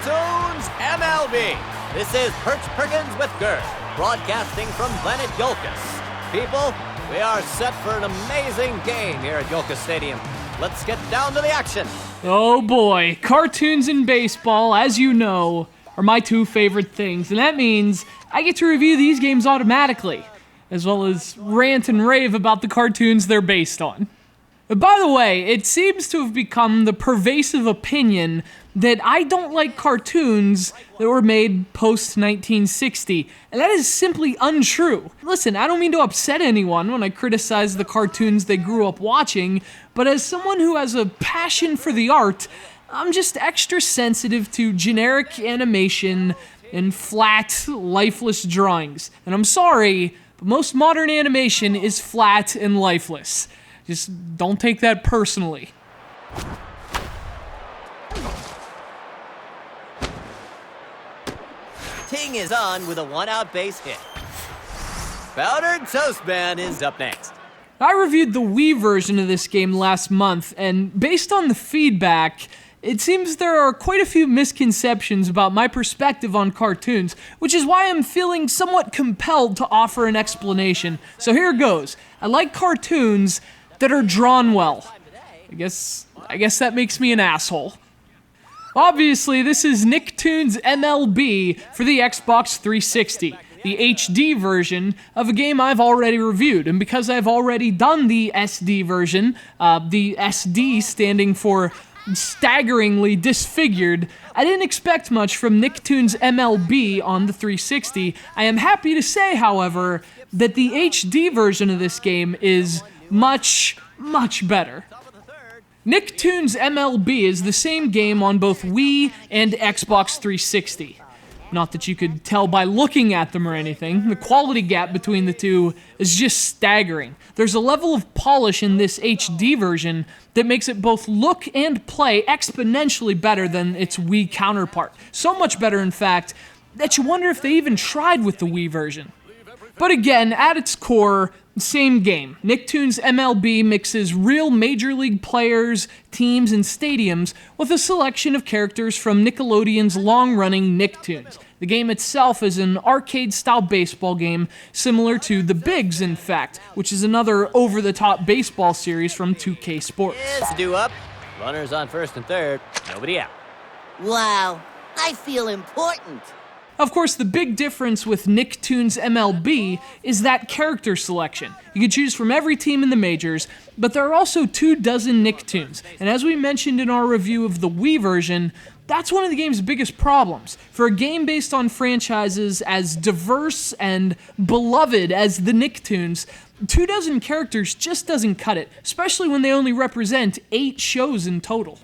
Nicktoons MLB. This is Perch Perkins with Gert, broadcasting from Planet Yolkus. People, we are set for an amazing game here at Yolkus Stadium. Let's get down to the action. Oh boy, cartoons and baseball, as you know, are my two favorite things, and that means I get to review these games automatically, as well as rant and rave about the cartoons they're based on. By the way, it seems to have become the pervasive opinion that I don't like cartoons that were made post-1960, and that is simply untrue. Listen, I don't mean to upset anyone when I criticize the cartoons they grew up watching, but as someone who has a passion for the art, I'm just extra sensitive to generic animation and flat, lifeless drawings. And I'm sorry, but most modern animation is flat and lifeless. Just don't take that personally. Ting is on with a one-out base hit. Powdered Toast Man is up next. I reviewed the Wii version of this game last month, and based on the feedback, it seems there are quite a few misconceptions about my perspective on cartoons, which is why I'm feeling somewhat compelled to offer an explanation. So here goes. I like cartoons that are drawn well. I guess that makes me an asshole. Obviously, this is Nicktoons MLB for the Xbox 360, the HD version of a game I've already reviewed. And because I've already done the SD version, the SD standing for staggeringly disfigured, I didn't expect much from Nicktoons MLB on the 360. I am happy to say, however, that the HD version of this game is much, much better. Nicktoons MLB is the same game on both Wii and Xbox 360. Not that you could tell by looking at them or anything. The quality gap between the two is just staggering. There's a level of polish in this HD version that makes it both look and play exponentially better than its Wii counterpart. So much better, in fact, that you wonder if they even tried with the Wii version. But again, at its core, same game. Nicktoons MLB mixes real Major League players, teams, and stadiums with a selection of characters from Nickelodeon's long-running Nicktoons. The game itself is an arcade-style baseball game similar to The Bigs, in fact, which is another over-the-top baseball series from 2K Sports. It's due up. Runners on first and third. Nobody out. Wow, I feel important. Of course, the big difference with Nicktoons MLB is that character selection. You can choose from every team in the majors, but there are also 24 Nicktoons, and as we mentioned in our review of the Wii version, that's one of the game's biggest problems. For a game based on franchises as diverse and beloved as the Nicktoons, 24 characters just doesn't cut it, especially when they only represent 8 shows in total.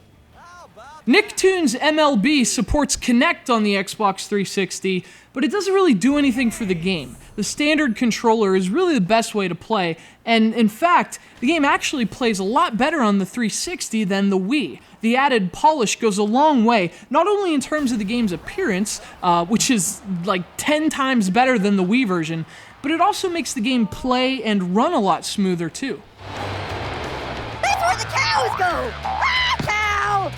Nicktoons MLB supports Kinect on the Xbox 360, but it doesn't really do anything for the game. The standard controller is really the best way to play, and in fact, the game actually plays a lot better on the 360 than the Wii. The added polish goes a long way, not only in terms of the game's appearance, which is like 10 times better than the Wii version, but it also makes the game play and run a lot smoother too. That's where the cows go! Ah, cow!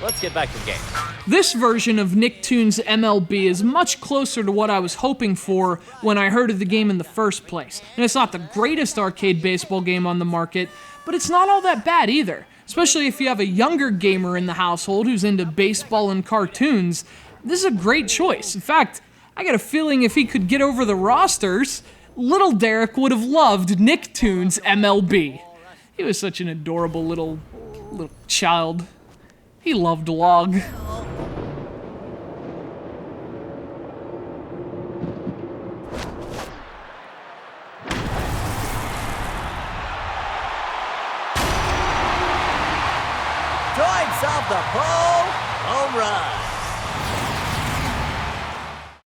Let's get back to the game. This version of Nicktoons MLB is much closer to what I was hoping for when I heard of the game in the first place. And it's not the greatest arcade baseball game on the market, but it's not all that bad either. Especially if you have a younger gamer in the household who's into baseball and cartoons, this is a great choice. In fact, I got a feeling if he could get over the rosters, little Derek would have loved Nicktoons MLB. He was such an adorable little child. He loved log. Drives off the pole. Home run.